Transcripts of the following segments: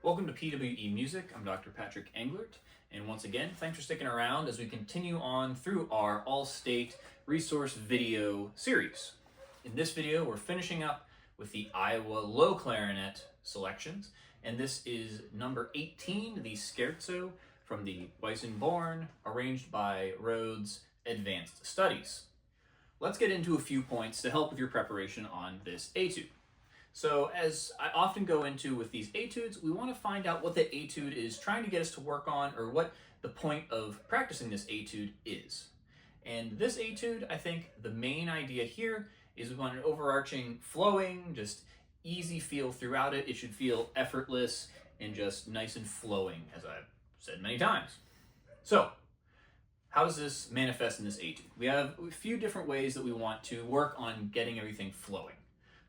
Welcome to PWE Music. I'm Dr. Patrick Englert, and once again, thanks for sticking around as we continue on through our all-state resource video series. In this video, we're finishing up with the Iowa low clarinet selections, and this is number 18, the Scherzo from the Weissenborn, arranged by Rhoads Advanced Studies. Let's get into a few points to help with your preparation on this etude. So as I often go into with these etudes, we want to find out what the etude is trying to get us to work on, or what the point of practicing this etude is. And this etude, I think the main idea here is we want an overarching, flowing, just easy feel throughout it. It should feel effortless and just nice and flowing, as I've said many times. So how does this manifest in this etude? We have a few different ways that we want to work on getting everything flowing.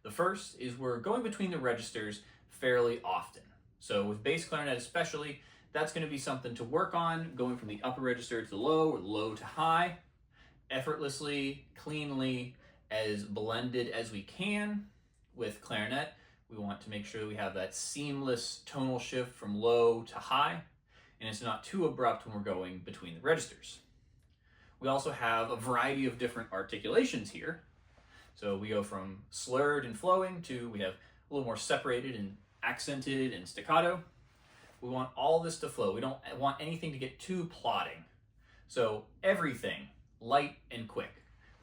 The first is we're going between the registers fairly often. So with bass clarinet especially, that's going to be something to work on, going from the upper register to the low, or low to high, effortlessly, cleanly, as blended as we can. With clarinet, we want to make sure we have that seamless tonal shift from low to high, and it's not too abrupt when we're going between the registers. We also have a variety of different articulations here. So we go from slurred and flowing to we have a little more separated and accented and staccato. We want all this to flow. We don't want anything to get too plodding. So everything light and quick.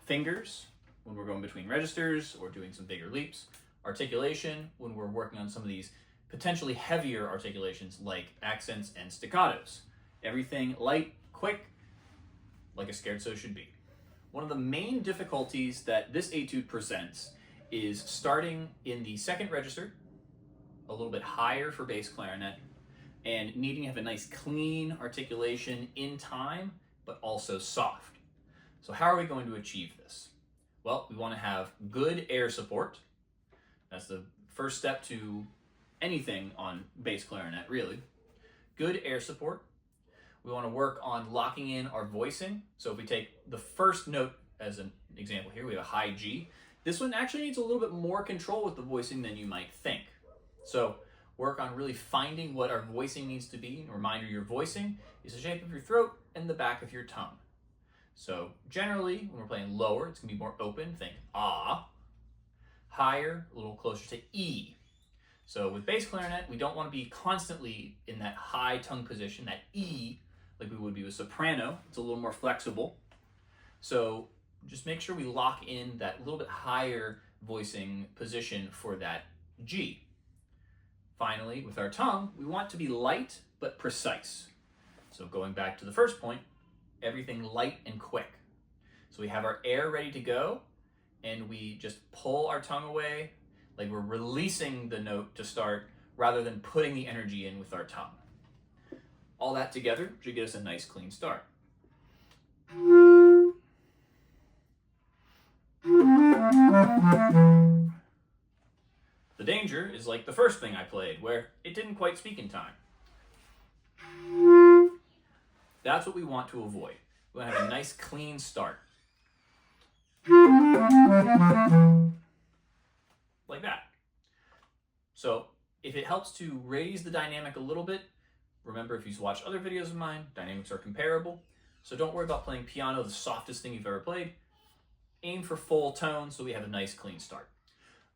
Fingers when we're going between registers or doing some bigger leaps. Articulation when we're working on some of these potentially heavier articulations like accents and staccatos. Everything light, quick, like a scherzo should be. One of the main difficulties that this etude presents is starting in the second register, a little bit higher for bass clarinet, and needing to have a nice clean articulation in time, but also soft. So how are we going to achieve this? Well, we want to have good air support. That's the first step to anything on bass clarinet, really. Good air support. We want to work on locking in our voicing. So if we take the first note as an example here, we have a high G. This one actually needs a little bit more control with the voicing than you might think. So work on really finding what our voicing needs to be. A reminder, your voicing is the shape of your throat and the back of your tongue. So generally, when we're playing lower, it's going to be more open. Think ah. Higher, a little closer to E. So with bass clarinet, we don't want to be constantly in that high tongue position, that E, like we would be with soprano. It's a little more flexible. So just make sure we lock in that little bit higher voicing position for that G. Finally, with our tongue, we want to be light but precise. So going back to the first point, everything light and quick. So we have our air ready to go, and we just pull our tongue away like we're releasing the note to start rather than putting the energy in with our tongue. All that together should get us a nice clean start. The danger is like the first thing I played, where it didn't quite speak in time. That's what we want to avoid. We want to have a nice clean start. Like that. So if it helps to raise the dynamic a little bit, remember if you've watched other videos of mine, dynamics are comparable. So don't worry about playing piano, the softest thing you've ever played. Aim for full tone so we have a nice clean start.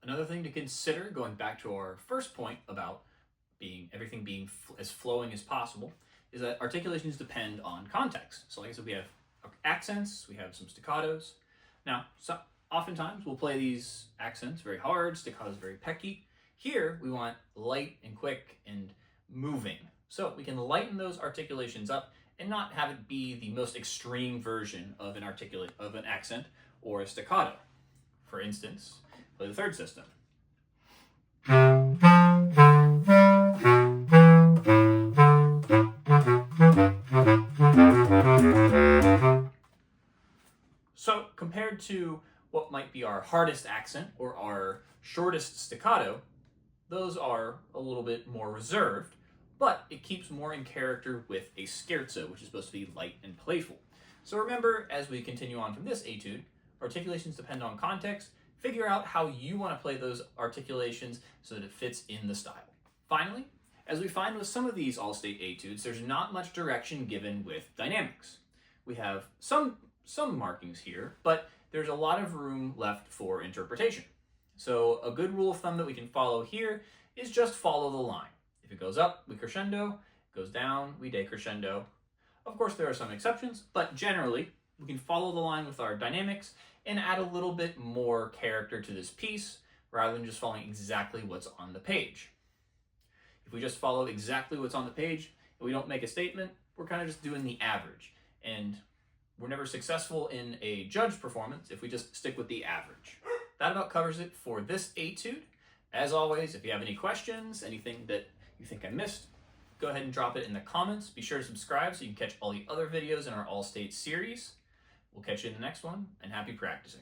Another thing to consider, going back to our first point about everything being as flowing as possible, is that articulations depend on context. So like I said, we have accents, we have some staccatos. Now, oftentimes we'll play these accents very hard, staccatos very pecky. Here, we want light and quick and moving. So we can lighten those articulations up and not have it be the most extreme version of an accent or a staccato. For instance, play the third system. So compared to what might be our hardest accent or our shortest staccato, those are a little bit more reserved, but it keeps more in character with a scherzo, which is supposed to be light and playful. So remember, as we continue on from this etude, articulations depend on context. Figure out how you want to play those articulations so that it fits in the style. Finally, as we find with some of these all-state etudes, there's not much direction given with dynamics. We have some markings here, but there's a lot of room left for interpretation. So a good rule of thumb that we can follow here is just follow the line. If it goes up, we crescendo. If it goes down, we decrescendo. Of course, there are some exceptions, but generally, we can follow the line with our dynamics and add a little bit more character to this piece rather than just following exactly what's on the page. If we just follow exactly what's on the page and we don't make a statement, we're kind of just doing the average. And we're never successful in a judge performance if we just stick with the average. That about covers it for this etude. As always, if you have any questions, anything that you think I missed, go ahead and drop it in the comments. Be sure to subscribe so you can catch all the other videos in our All-State series. We'll catch you in the next one, and happy practicing.